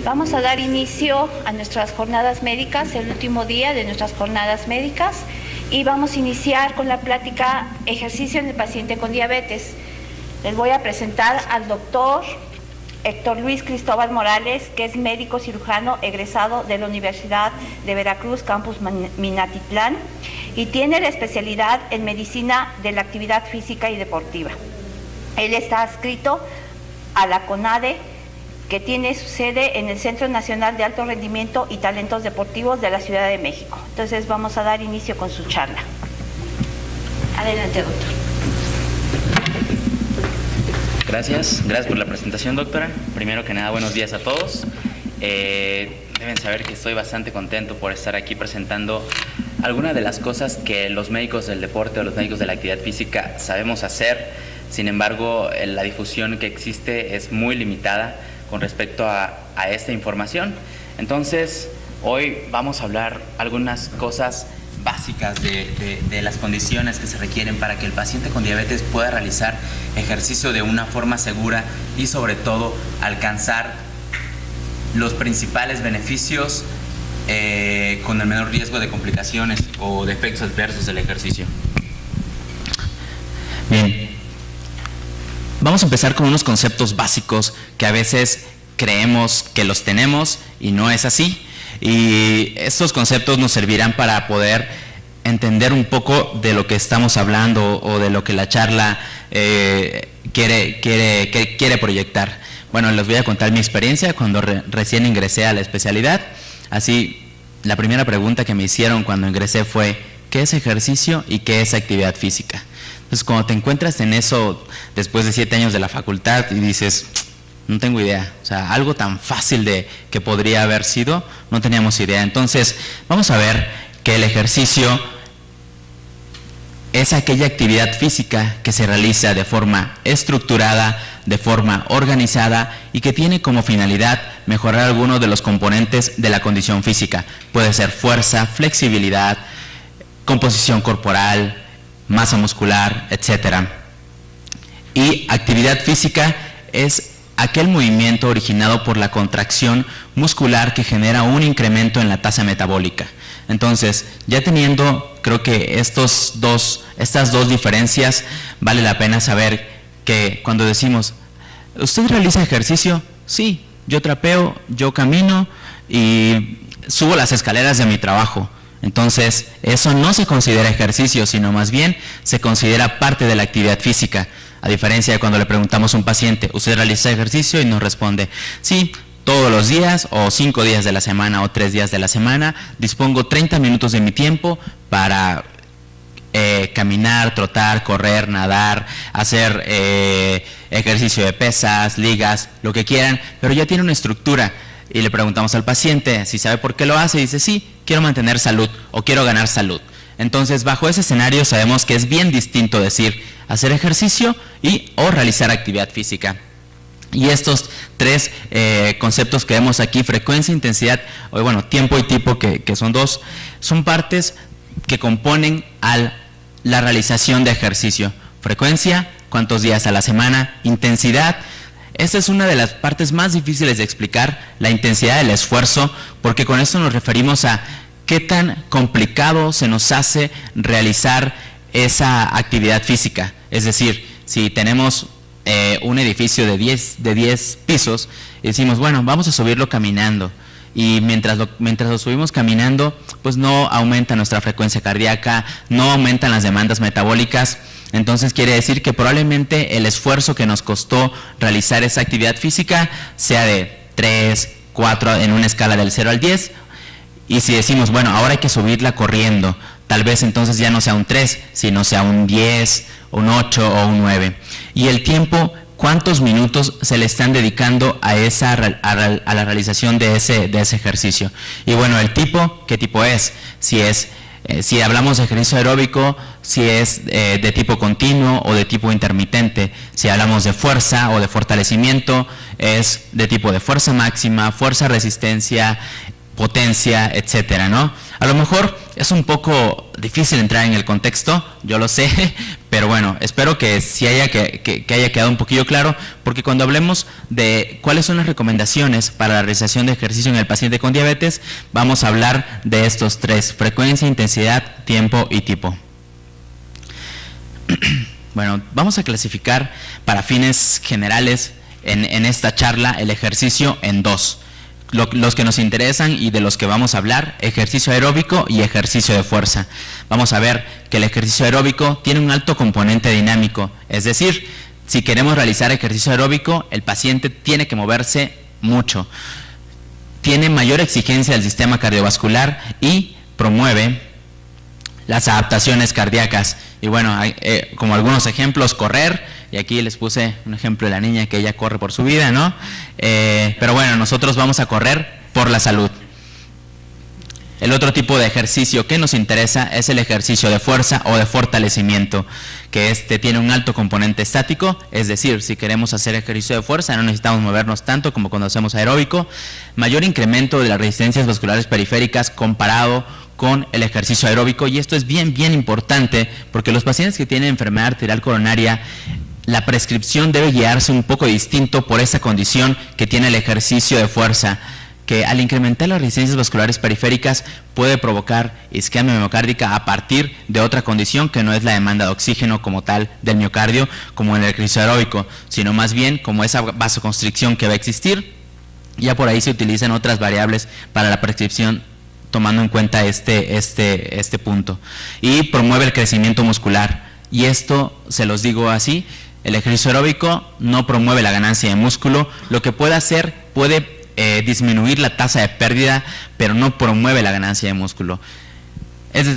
Vamos a dar inicio a nuestras jornadas médicas, el último día de nuestras jornadas médicas, y vamos a iniciar con la plática ejercicio en el paciente con diabetes. Les voy a presentar al doctor Héctor Luis Cristóbal Morales, que es médico cirujano egresado de la Universidad de Veracruz, campus Minatitlán, y tiene la especialidad en medicina de la actividad física y deportiva. Él está adscrito a la CONADE, que tiene su sede en el Centro Nacional de Alto Rendimiento y Talentos Deportivos de la Ciudad de México. Entonces vamos a dar inicio con su charla. Adelante, doctor. Gracias por la presentación, doctora. Primero que nada, buenos días a todos. Deben saber que estoy bastante contento por estar aquí presentando algunas de las cosas que los médicos del deporte o los médicos de la actividad física sabemos hacer. Sin embargo, la difusión que existe es muy limitada con respecto a esta información. Entonces, hoy vamos a hablar algunas cosas básicas de las condiciones que se requieren para que el paciente con diabetes pueda realizar ejercicio de una forma segura y sobre todo alcanzar los principales beneficios con el menor riesgo de complicaciones o de efectos adversos del ejercicio. Bien, vamos a empezar con unos conceptos básicos que a veces creemos que los tenemos y no es así. Y estos conceptos nos servirán para poder entender un poco de lo que estamos hablando o de lo que la charla quiere proyectar. Bueno, les voy a contar mi experiencia cuando recién ingresé a la especialidad. Así, la primera pregunta que me hicieron cuando ingresé fue: ¿qué es ejercicio y qué es actividad física? Entonces, cuando te encuentras en eso después de 7 años de la facultad y dices, no tengo idea, o sea, algo tan fácil de que podría haber sido, no teníamos idea. Entonces, vamos a ver que el ejercicio es aquella actividad física que se realiza de forma estructurada, de forma organizada y que tiene como finalidad mejorar algunos de los componentes de la condición física. Puede ser fuerza, flexibilidad, composición corporal, masa muscular, etcétera. Y actividad física es aquel movimiento originado por la contracción muscular que genera un incremento en la tasa metabólica. Entonces, ya teniendo, creo que estas dos diferencias, vale la pena saber que cuando decimos, ¿usted realiza ejercicio? Sí, yo trapeo, yo camino y subo las escaleras de mi trabajo. Entonces, eso no se considera ejercicio, sino más bien se considera parte de la actividad física. A diferencia de cuando le preguntamos a un paciente, ¿usted realiza ejercicio? Y nos responde, sí, todos los días, o 5 días de la semana, o 3 días de la semana, dispongo 30 minutos de mi tiempo para caminar, trotar, correr, nadar, hacer ejercicio de pesas, ligas, lo que quieran, pero ya tiene una estructura. Y le preguntamos al paciente si sabe por qué lo hace, y dice, sí, quiero mantener salud, o quiero ganar salud. Entonces, bajo ese escenario sabemos que es bien distinto decir hacer ejercicio o realizar actividad física. Y estos 3 conceptos que vemos aquí, frecuencia, intensidad, o bueno, tiempo y tipo, que son 2, son partes que componen la realización de ejercicio. Frecuencia, cuántos días a la semana; intensidad, esta es una de las partes más difíciles de explicar, la intensidad del esfuerzo, porque con esto nos referimos a qué tan complicado se nos hace realizar esa actividad física. Es decir, si tenemos un edificio de 10 pisos y decimos, bueno, vamos a subirlo caminando, y mientras lo subimos caminando, pues no aumenta nuestra frecuencia cardíaca, no aumentan las demandas metabólicas. Entonces quiere decir que probablemente el esfuerzo que nos costó realizar esa actividad física sea de 3, 4 en una escala del 0 al 10. Y si decimos, bueno, ahora hay que subirla corriendo, tal vez entonces ya no sea un 3, sino sea un 10, un 8 o un 9. Y el tiempo, ¿cuántos minutos se le están dedicando a la realización de ese ejercicio? Y bueno, el tipo, ¿qué tipo es? Si hablamos de ejercicio aeróbico, si es de tipo continuo o de tipo intermitente. Si hablamos de fuerza o de fortalecimiento, es de tipo de fuerza máxima, fuerza, resistencia, potencia, etcétera, ¿no? A lo mejor Es un poco difícil entrar en el contexto, yo lo sé, pero bueno, espero que sí haya quedado un poquillo claro, porque cuando hablemos de cuáles son las recomendaciones para la realización de ejercicio en el paciente con diabetes, vamos a hablar de estos tres: frecuencia, intensidad, tiempo y tipo. Bueno, vamos a clasificar para fines generales en esta charla el ejercicio en dos. Los que nos interesan y de los que vamos a hablar: ejercicio aeróbico y ejercicio de fuerza. Vamos a ver que el ejercicio aeróbico tiene un alto componente dinámico, es decir, si queremos realizar ejercicio aeróbico, el paciente tiene que moverse mucho. Tiene mayor exigencia del sistema cardiovascular y promueve las adaptaciones cardíacas. Y bueno, hay, como algunos ejemplos, correr, y aquí les puse un ejemplo de la niña que ella corre por su vida, ¿no? Pero bueno, nosotros vamos a correr por la salud. El otro tipo de ejercicio que nos interesa es el ejercicio de fuerza o de fortalecimiento, que tiene un alto componente estático, es decir, si queremos hacer ejercicio de fuerza no necesitamos movernos tanto como cuando hacemos aeróbico. Mayor incremento de las resistencias vasculares periféricas comparado con el ejercicio aeróbico, y esto es bien importante porque los pacientes que tienen enfermedad arterial coronaria, la prescripción debe guiarse un poco distinto por esa condición que tiene el ejercicio de fuerza, que al incrementar las resistencias vasculares periféricas puede provocar isquemia miocárdica a partir de otra condición que no es la demanda de oxígeno como tal del miocardio, como en el ejercicio aeróbico, sino más bien como esa vasoconstricción que va a existir. Ya por ahí se utilizan otras variables para la prescripción tomando en cuenta este punto. Y promueve el crecimiento muscular. Y esto, se los digo así, el ejercicio aeróbico no promueve la ganancia de músculo. Lo que puede hacer, puede disminuir la tasa de pérdida, pero no promueve la ganancia de músculo.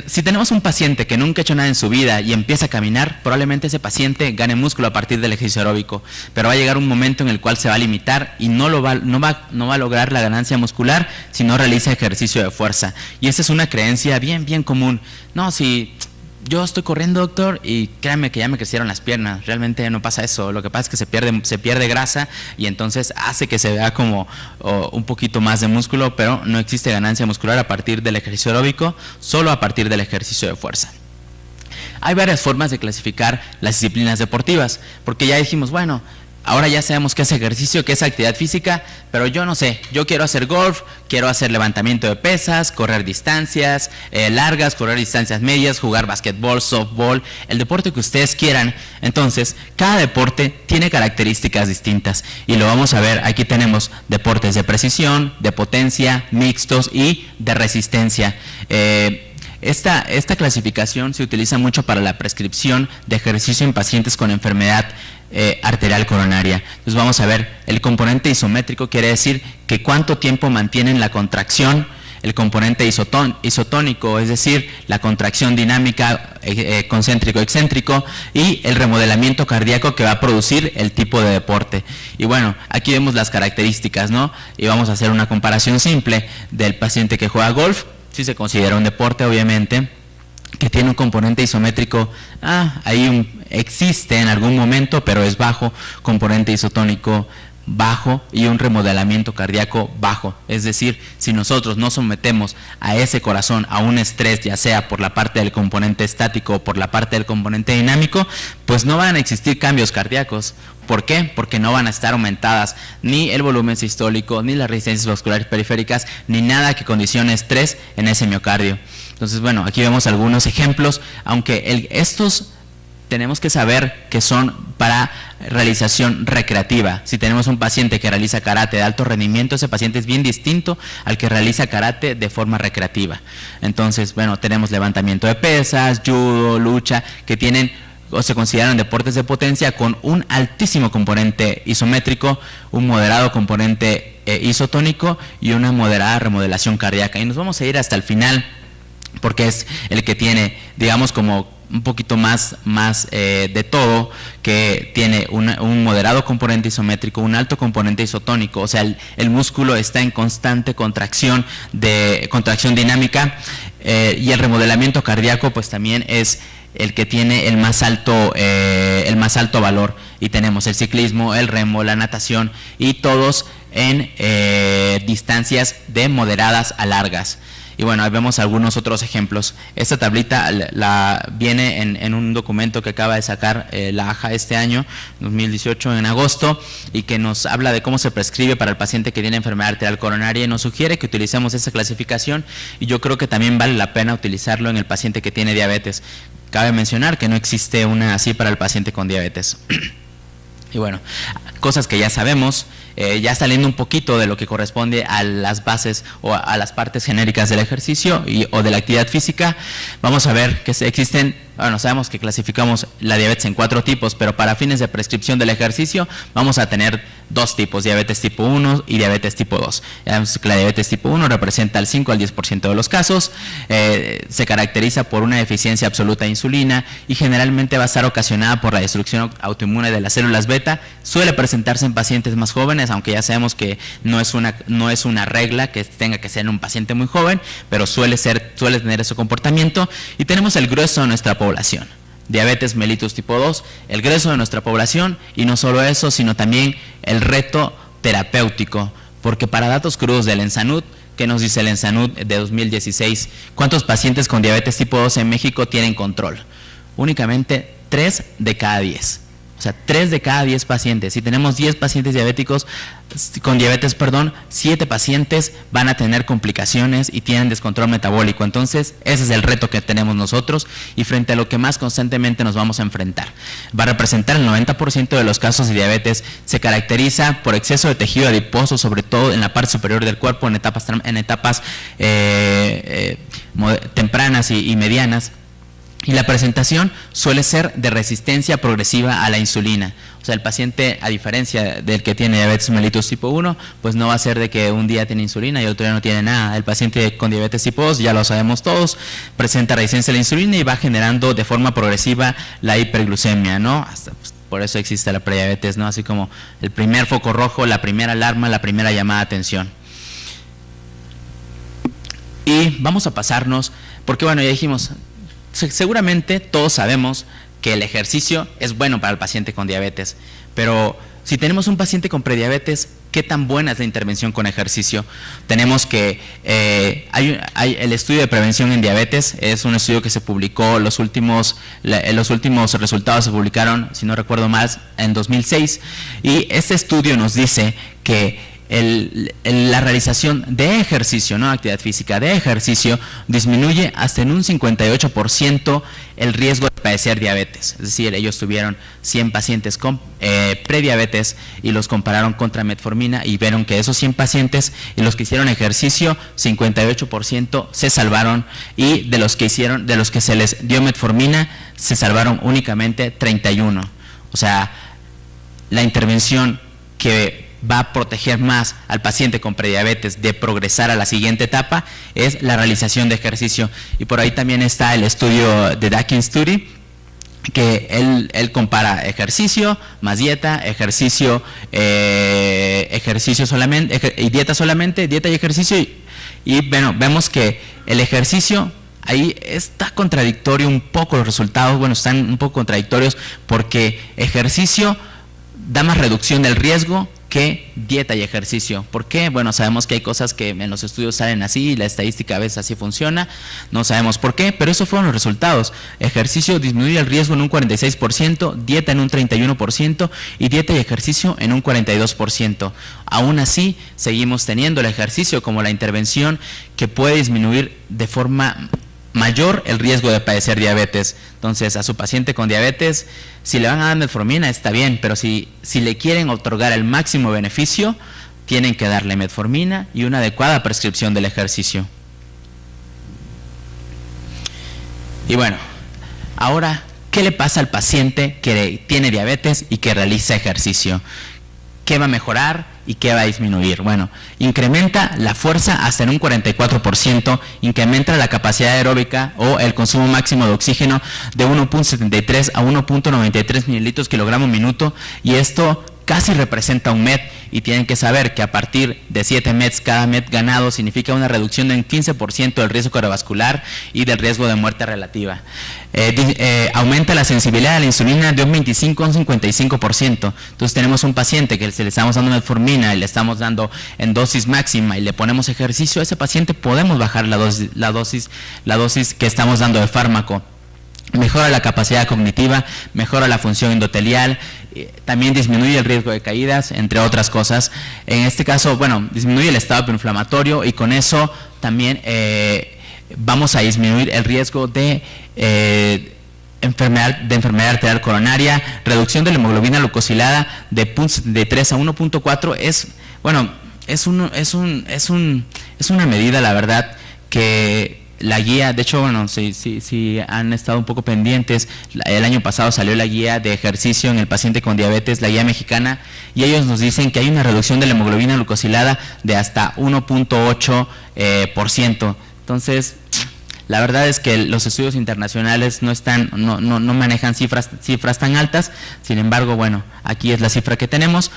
Si tenemos un paciente que nunca ha hecho nada en su vida y empieza a caminar, probablemente ese paciente gane músculo a partir del ejercicio aeróbico, pero va a llegar un momento en el cual se va a limitar y no va a lograr la ganancia muscular si no realiza ejercicio de fuerza. Y esa es una creencia bien común. No, si yo estoy corriendo, doctor, y créanme que ya me crecieron las piernas. Realmente no pasa eso. Lo que pasa es que se pierde grasa y entonces hace que se vea como un poquito más de músculo, pero no existe ganancia muscular a partir del ejercicio aeróbico, solo a partir del ejercicio de fuerza. Hay varias formas de clasificar las disciplinas deportivas, porque ya dijimos, bueno, ahora ya sabemos qué es ejercicio, qué es actividad física, pero yo no sé, yo quiero hacer golf, quiero hacer levantamiento de pesas, correr distancias largas, correr distancias medias, jugar basquetbol, softball, el deporte que ustedes quieran. Entonces, cada deporte tiene características distintas y lo vamos a ver. Aquí tenemos deportes de precisión, de potencia, mixtos y de resistencia. Esta clasificación se utiliza mucho para la prescripción de ejercicio en pacientes con enfermedad arterial coronaria. Entonces vamos a ver, el componente isométrico quiere decir que cuánto tiempo mantienen la contracción, el componente isotónico, es decir, la contracción dinámica concéntrico-excéntrico, y el remodelamiento cardíaco que va a producir el tipo de deporte. Y bueno, aquí vemos las características, ¿no? Y vamos a hacer una comparación simple del paciente que juega golf. Si se considera un deporte, obviamente, que tiene un componente isométrico, existe en algún momento, pero es bajo, componente isotónico bajo y un remodelamiento cardíaco bajo. Es decir, si nosotros no sometemos a ese corazón a un estrés, ya sea por la parte del componente estático o por la parte del componente dinámico, pues no van a existir cambios cardíacos. ¿Por qué? Porque no van a estar aumentadas ni el volumen sistólico, ni las resistencias vasculares periféricas, ni nada que condicione estrés en ese miocardio. Entonces, bueno, aquí vemos algunos ejemplos, aunque estos tenemos que saber que son para realización recreativa. Si tenemos un paciente que realiza karate de alto rendimiento, ese paciente es bien distinto al que realiza karate de forma recreativa. Entonces, bueno, tenemos levantamiento de pesas, judo, lucha, que tienen o se consideran deportes de potencia con un altísimo componente isométrico, un moderado componente isotónico y una moderada remodelación cardíaca. Y nos vamos a ir hasta el final, porque es el que tiene, digamos, como un poquito más de todo, que tiene un moderado componente isométrico, un alto componente isotónico, o sea, el músculo está en constante contracción dinámica, y el remodelamiento cardíaco pues también es el que tiene el más alto valor, y tenemos el ciclismo, el remo, la natación, y todos en distancias de moderadas a largas. Y bueno, ahí vemos algunos otros ejemplos. Esta tablita viene en un documento que acaba de sacar la AJA este año, 2018, en agosto, y que nos habla de cómo se prescribe para el paciente que tiene enfermedad arterial coronaria y nos sugiere que utilicemos esa clasificación, y yo creo que también vale la pena utilizarlo en el paciente que tiene diabetes. Cabe mencionar que no existe una así para el paciente con diabetes. Y bueno, cosas que ya sabemos, ya saliendo un poquito de lo que corresponde a las bases o a las partes genéricas del ejercicio o de la actividad física, vamos a ver que existen, bueno, sabemos que clasificamos la diabetes en 4 tipos, pero para fines de prescripción del ejercicio vamos a tener 2 tipos, diabetes tipo 1 y diabetes tipo 2. Ya vemos que la diabetes tipo 1 representa el 5 al 10% de los casos, se caracteriza por una deficiencia absoluta de insulina y generalmente va a estar ocasionada por la destrucción autoinmune de las células beta. Suele presentarse en pacientes más jóvenes, aunque ya sabemos que no es una regla que tenga que ser en un paciente muy joven, pero suele tener ese comportamiento. Y tenemos el grueso de nuestra población, diabetes mellitus tipo 2, el grueso de nuestra población, y no solo eso, sino también el reto terapéutico, porque para datos crudos del ENSANUD, ¿qué nos dice el ENSANUD de 2016? ¿Cuántos pacientes con diabetes tipo 2 en México tienen control? Únicamente 3 de cada 10. O sea, 3 de cada 10 pacientes. Si tenemos 10 pacientes diabéticos con diabetes, 7 pacientes van a tener complicaciones y tienen descontrol metabólico. Entonces, ese es el reto que tenemos nosotros y frente a lo que más constantemente nos vamos a enfrentar. Va a representar el 90% de los casos de diabetes. Se caracteriza por exceso de tejido adiposo, sobre todo en la parte superior del cuerpo, en etapas tempranas y medianas. Y la presentación suele ser de resistencia progresiva a la insulina. O sea, el paciente, a diferencia del que tiene diabetes mellitus tipo 1, pues no va a ser de que un día tiene insulina y otro día no tiene nada. El paciente con diabetes tipo 2, ya lo sabemos todos, presenta resistencia a la insulina y va generando de forma progresiva la hiperglucemia, ¿no? Pues, por eso existe la prediabetes, ¿no? Así como el primer foco rojo, la primera alarma, la primera llamada de atención. Y vamos a pasarnos, porque bueno, ya dijimos, seguramente todos sabemos que el ejercicio es bueno para el paciente con diabetes, pero si tenemos un paciente con prediabetes, ¿qué tan buena es la intervención con ejercicio? Tenemos que, el estudio de prevención en diabetes es un estudio que se publicó, los últimos resultados se publicaron, si no recuerdo mal, en 2006, y este estudio nos dice que la realización de ejercicio, no actividad física, de ejercicio, disminuye hasta en un 58% el riesgo de padecer diabetes. Es decir, ellos tuvieron 100 pacientes con prediabetes y los compararon contra metformina y vieron que esos 100 pacientes y los que hicieron ejercicio, 58% se salvaron, y de los que se les dio metformina, se salvaron únicamente 31. O sea, la intervención que va a proteger más al paciente con prediabetes de progresar a la siguiente etapa es la realización de ejercicio. Y por ahí también está el estudio de Dakin Study, que él compara ejercicio más dieta, ejercicio solamente, y dieta solamente, dieta y ejercicio, y bueno, vemos que el ejercicio, ahí está contradictorio un poco los resultados, bueno, están un poco contradictorios, porque ejercicio da más reducción del riesgo que dieta y ejercicio. ¿Por qué? Bueno, sabemos que hay cosas que en los estudios salen así y la estadística a veces así funciona, no sabemos por qué, pero esos fueron los resultados. Ejercicio disminuye el riesgo en un 46%, dieta en un 31% y dieta y ejercicio en un 42%. Aún así, seguimos teniendo el ejercicio como la intervención que puede disminuir de forma mayor el riesgo de padecer diabetes. Entonces, a su paciente con diabetes, si le van a dar metformina está bien, pero si le quieren otorgar el máximo beneficio, tienen que darle metformina y una adecuada prescripción del ejercicio. Y bueno, ahora, ¿qué le pasa al paciente que tiene diabetes y que realiza ejercicio? ¿Qué va a mejorar y qué va a disminuir? Bueno, incrementa la fuerza hasta en un 44%, incrementa la capacidad aeróbica o el consumo máximo de oxígeno de 1.73 a 1.93 mililitros kilogramo minuto, y esto casi representa un MED, y tienen que saber que a partir de 7 METs cada MET ganado significa una reducción de un 15% del riesgo cardiovascular y del riesgo de muerte relativa. Aumenta la sensibilidad a la insulina de un 25 a un 55%. Entonces tenemos un paciente que se le estamos dando metformina y le estamos dando en dosis máxima y le ponemos ejercicio, a ese paciente podemos bajar la dosis que estamos dando de fármaco. Mejora la capacidad cognitiva, mejora la función endotelial, también disminuye el riesgo de caídas, entre otras cosas. En este caso, bueno, disminuye el estado inflamatorio y con eso también vamos a disminuir el riesgo de enfermedad arterial coronaria. Reducción de la hemoglobina glucosilada de 3 a 1.4 es una medida, la verdad, que la guía, de hecho, bueno, si han estado un poco pendientes, el año pasado salió la guía de ejercicio en el paciente con diabetes, la guía mexicana, y ellos nos dicen que hay una reducción de la hemoglobina glucosilada de hasta 1.8%. Entonces, la verdad es que los estudios internacionales no manejan cifras tan altas. Sin embargo, bueno, aquí es la cifra que tenemos.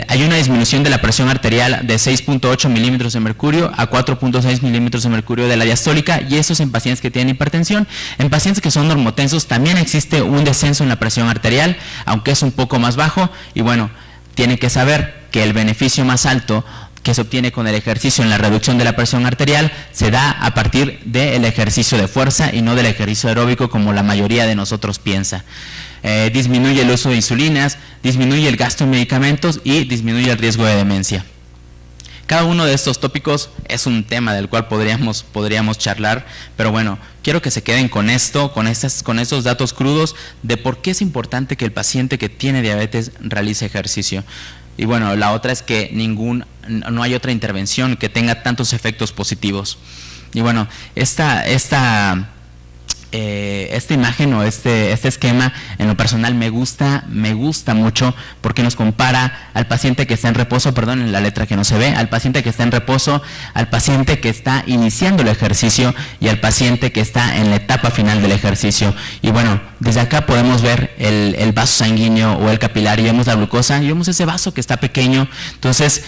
Hay una disminución de la presión arterial de 6.8 milímetros de mercurio a 4.6 milímetros de mercurio de la diastólica, y eso es en pacientes que tienen hipertensión. En pacientes que son normotensos también existe un descenso en la presión arterial, aunque es un poco más bajo, y bueno, tienen que saber que el beneficio más alto que se obtiene con el ejercicio en la reducción de la presión arterial se da a partir del ejercicio de fuerza y no del ejercicio aeróbico como la mayoría de nosotros piensa. Disminuye el uso de insulinas, disminuye el gasto en medicamentos y disminuye el riesgo de demencia. Cada uno de estos tópicos es un tema del cual podríamos charlar, pero bueno, quiero que se queden con esto, con estos datos crudos de por qué es importante que el paciente que tiene diabetes realice ejercicio. Y bueno, la otra es que no hay otra intervención que tenga tantos efectos positivos. Y bueno, esta imagen o este esquema en lo personal me gusta mucho porque nos compara al paciente que está en reposo, perdón, la letra que no se ve, al paciente que está en reposo, al paciente que está iniciando el ejercicio y al paciente que está en la etapa final del ejercicio. Y bueno, desde acá podemos ver el vaso sanguíneo o el capilar y vemos la glucosa y vemos ese vaso que está pequeño. Entonces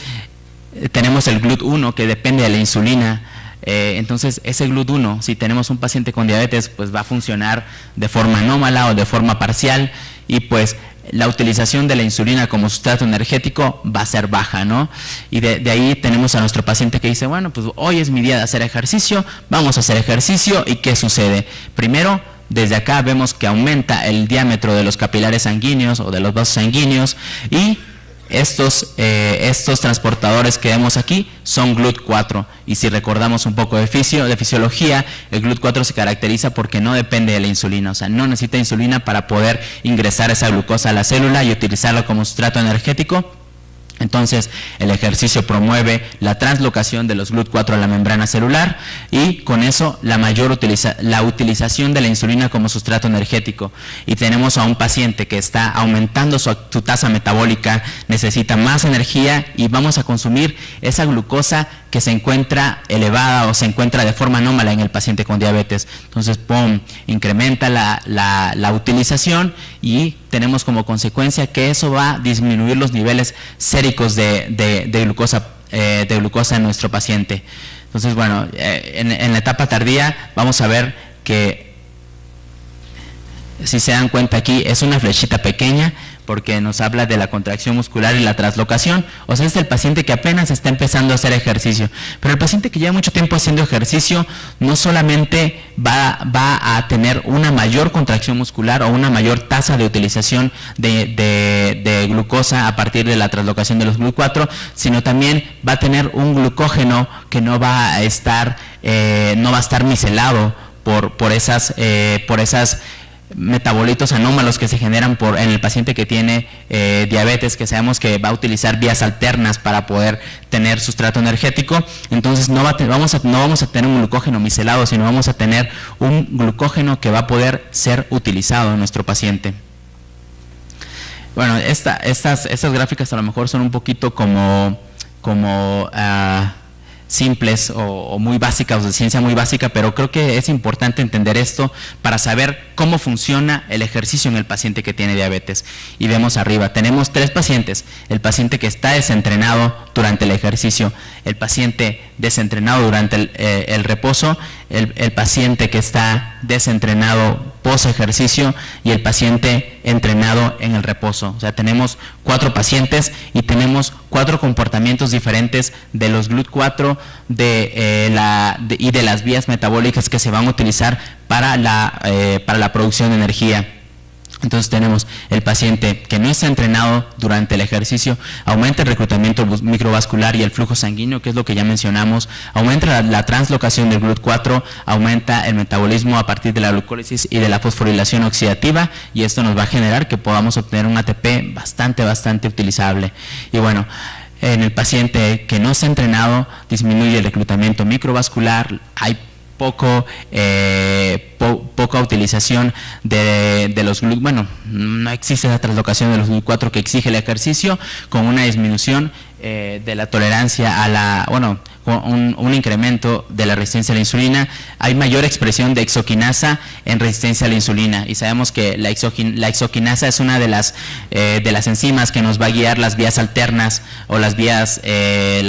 tenemos el GLUT1 que depende de la insulina. Entonces ese GLUT1, si tenemos un paciente con diabetes, pues va a funcionar de forma anómala o de forma parcial, y pues la utilización de la insulina como sustrato energético va a ser baja, ¿no? Y de ahí tenemos a nuestro paciente que dice, bueno, pues hoy es mi día de hacer ejercicio, vamos a hacer ejercicio. ¿Y qué sucede? Primero, desde acá vemos que aumenta el diámetro de los capilares sanguíneos o de los vasos sanguíneos, y estos transportadores que vemos aquí son GLUT4, y si recordamos un poco de fisiología, el GLUT4 se caracteriza porque no depende de la insulina, o sea, no necesita insulina para poder ingresar esa glucosa a la célula y utilizarla como sustrato energético. Entonces, el ejercicio promueve la translocación de los GLUT4 a la membrana celular y con eso la utilización de la insulina como sustrato energético. Y tenemos a un paciente que está aumentando su tasa metabólica, necesita más energía y vamos a consumir esa glucosa que se encuentra elevada o se encuentra de forma anómala en el paciente con diabetes. Entonces, incrementa la utilización y tenemos como consecuencia que eso va a disminuir los niveles séricos de glucosa en nuestro paciente. Entonces, bueno, en la etapa tardía vamos a ver que, si se dan cuenta aquí, es una flechita pequeña porque nos habla de la contracción muscular y la translocación. O sea, es el paciente que apenas está empezando a hacer ejercicio. Pero el paciente que lleva mucho tiempo haciendo ejercicio no solamente va a tener una mayor contracción muscular o una mayor tasa de utilización de glucosa a partir de la translocación de los GLUT4, sino también va a tener un glucógeno que no va a estar micelado por esas metabolitos anómalos que se generan en el paciente que tiene diabetes, que sabemos que va a utilizar vías alternas para poder tener sustrato energético. Entonces no vamos a tener un glucógeno micelado, sino vamos a tener un glucógeno que va a poder ser utilizado en nuestro paciente. Bueno, estas gráficas a lo mejor son un poquito como simples o muy básicas, o de ciencia muy básica, pero creo que es importante entender esto para saber cómo funciona el ejercicio en el paciente que tiene diabetes. Y vemos arriba, tenemos 3 pacientes: el paciente que está desentrenado durante el ejercicio, el paciente desentrenado durante el reposo, el paciente que está desentrenado post ejercicio y el paciente entrenado en el reposo. O sea, tenemos 4 pacientes y tenemos 4 comportamientos diferentes de los GLUT4 y de las vías metabólicas que se van a utilizar para la producción de energía. Entonces tenemos el paciente que no está entrenado durante el ejercicio, aumenta el reclutamiento microvascular y el flujo sanguíneo, que es lo que ya mencionamos, aumenta la translocación del GLUT4, aumenta el metabolismo a partir de la glucólisis y de la fosforilación oxidativa, y esto nos va a generar que podamos obtener un ATP bastante utilizable. Y bueno, en el paciente que no está entrenado disminuye el reclutamiento microvascular, hay poca utilización de los GLUT, bueno, no existe esa translocación de los GLUT4 que exige el ejercicio, con una disminución de la tolerancia con un incremento de la resistencia a la insulina. Hay mayor expresión de exoquinasa en resistencia a la insulina, y sabemos que la exoquinasa es una de las enzimas que nos va a guiar las vías alternas o las vías de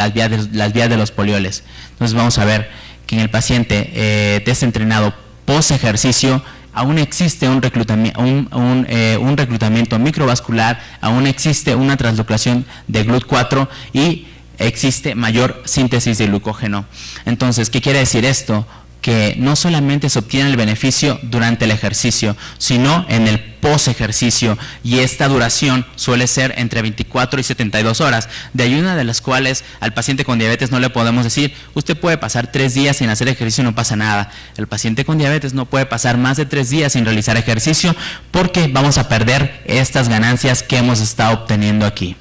los polioles. Entonces vamos a ver que en el paciente desentrenado post ejercicio aún existe un reclutamiento microvascular, aún existe una translocación de GLUT4 y existe mayor síntesis de glucógeno. Entonces, ¿qué quiere decir esto? Que no solamente se obtiene el beneficio durante el ejercicio, sino en el post-ejercicio, y esta duración suele ser entre 24 y 72 horas, de ahí una de las cuales al paciente con diabetes no le podemos decir, usted puede pasar 3 días sin hacer ejercicio y no pasa nada. El paciente con diabetes no puede pasar más de 3 días sin realizar ejercicio, porque vamos a perder estas ganancias que hemos estado obteniendo aquí.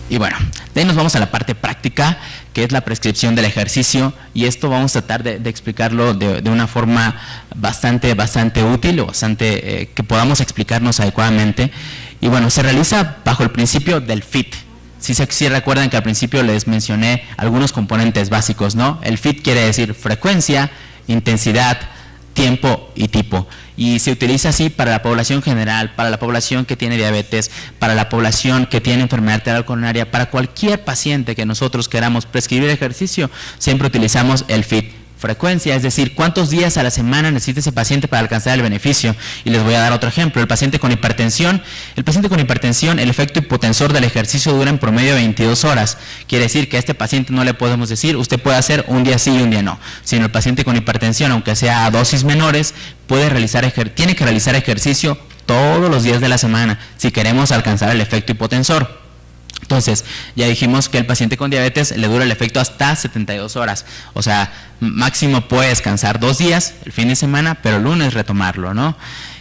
Y bueno, de ahí nos vamos a la parte práctica, que es la prescripción del ejercicio, y esto vamos a tratar de explicarlo de una forma bastante útil, o que podamos explicarnos adecuadamente. Y bueno, se realiza bajo el principio del FIT. Si recuerdan que al principio les mencioné algunos componentes básicos, ¿no? El FIT quiere decir frecuencia, intensidad, tiempo y tipo. Y se utiliza así para la población general, para la población que tiene diabetes, para la población que tiene enfermedad arterial coronaria, para cualquier paciente que nosotros queramos prescribir ejercicio, siempre utilizamos el FIT. Frecuencia, es decir, cuántos días a la semana necesita ese paciente para alcanzar el beneficio. Y les voy a dar otro ejemplo: el paciente con hipertensión. El efecto hipotensor del ejercicio dura en promedio 22 horas. Quiere decir que a este paciente no le podemos decir, usted puede hacer un día sí y un día no, sino el paciente con hipertensión, aunque sea a dosis menores, tiene que realizar ejercicio todos los días de la semana si queremos alcanzar el efecto hipotensor. Entonces, ya dijimos que el paciente con diabetes le dura el efecto hasta 72 horas. O sea, máximo puede descansar 2 días el fin de semana, pero el lunes retomarlo, ¿no?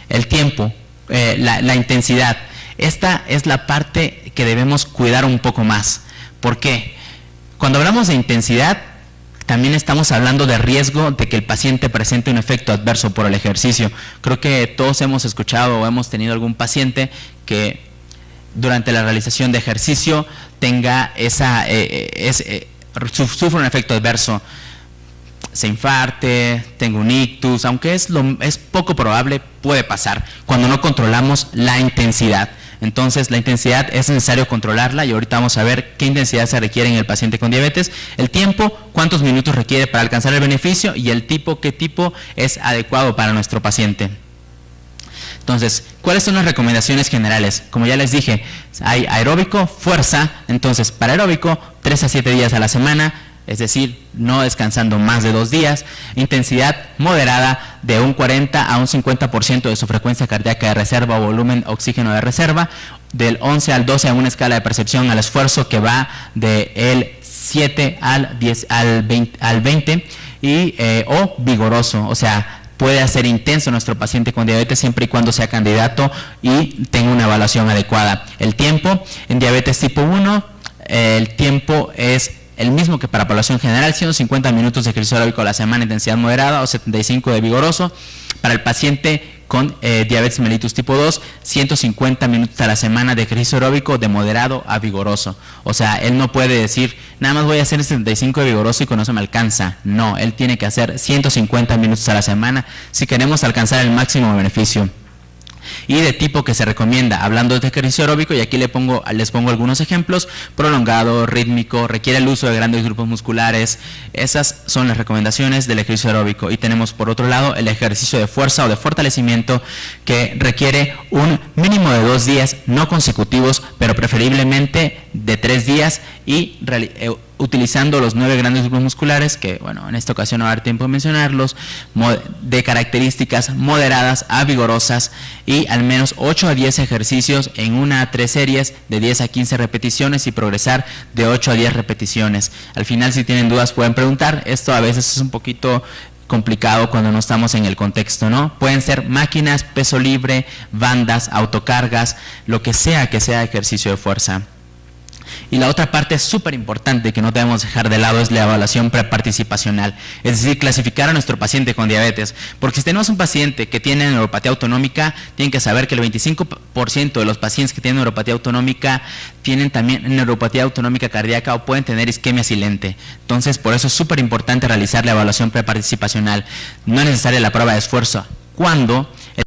El tiempo, la intensidad. Esta es la parte que debemos cuidar un poco más. ¿Por qué? Cuando hablamos de intensidad, también estamos hablando de riesgo de que el paciente presente un efecto adverso por el ejercicio. Creo que todos hemos escuchado o hemos tenido algún paciente que durante la realización de ejercicio sufre un efecto adverso, se infarte, tenga un ictus, aunque es poco probable, puede pasar cuando no controlamos la intensidad. Entonces, la intensidad es necesario controlarla, y ahorita vamos a ver qué intensidad se requiere en el paciente con diabetes, el tiempo, cuántos minutos requiere para alcanzar el beneficio, y el tipo, qué tipo es adecuado para nuestro paciente. Entonces, ¿cuáles son las recomendaciones generales? Como ya les dije, hay aeróbico, fuerza. Entonces, para aeróbico, 3 a 7 días a la semana, es decir, no descansando más de 2 días. Intensidad moderada, de un 40 a un 50% de su frecuencia cardíaca de reserva o volumen oxígeno de reserva. Del 11 al 12 a una escala de percepción al esfuerzo que va del 7 al 20 o vigoroso, o sea, puede ser intenso nuestro paciente con diabetes siempre y cuando sea candidato y tenga una evaluación adecuada. El tiempo, en diabetes tipo 1, el tiempo es el mismo que para población general, 150 minutos de ejercicio aeróbico a la semana, intensidad moderada, o 75 de vigoroso. Para el paciente con diabetes mellitus tipo 2, 150 minutos a la semana de ejercicio aeróbico de moderado a vigoroso. O sea, él no puede decir, nada más voy a hacer 75 de vigoroso y con eso me alcanza. No, él tiene que hacer 150 minutos a la semana si queremos alcanzar el máximo beneficio. Y de tipo que se recomienda, hablando de ejercicio aeróbico, y aquí les pongo algunos ejemplos: prolongado, rítmico, requiere el uso de grandes grupos musculares. Esas son las recomendaciones del ejercicio aeróbico. Y tenemos por otro lado el ejercicio de fuerza o de fortalecimiento, que requiere un mínimo de 2 días no consecutivos, pero preferiblemente de 3 días y utilizando los 9 grandes grupos musculares, que bueno, en esta ocasión no va a dar tiempo de mencionarlos, de características moderadas a vigorosas, y al menos 8 a 10 ejercicios en 1 a 3 series de 10 a 15 repeticiones y progresar de 8 a 10 repeticiones. Al final, si tienen dudas pueden preguntar. Esto a veces es un poquito complicado cuando no estamos en el contexto, ¿no? Pueden ser máquinas, peso libre, bandas, autocargas, lo que sea ejercicio de fuerza. Y la otra parte súper importante que no debemos dejar de lado es la evaluación preparticipacional, es decir, clasificar a nuestro paciente con diabetes, porque si tenemos un paciente que tiene neuropatía autonómica, tienen que saber que el 25% de los pacientes que tienen neuropatía autonómica tienen también neuropatía autonómica cardíaca o pueden tener isquemia silente. Entonces, por eso es súper importante realizar la evaluación preparticipacional. No es necesaria la prueba de esfuerzo cuando el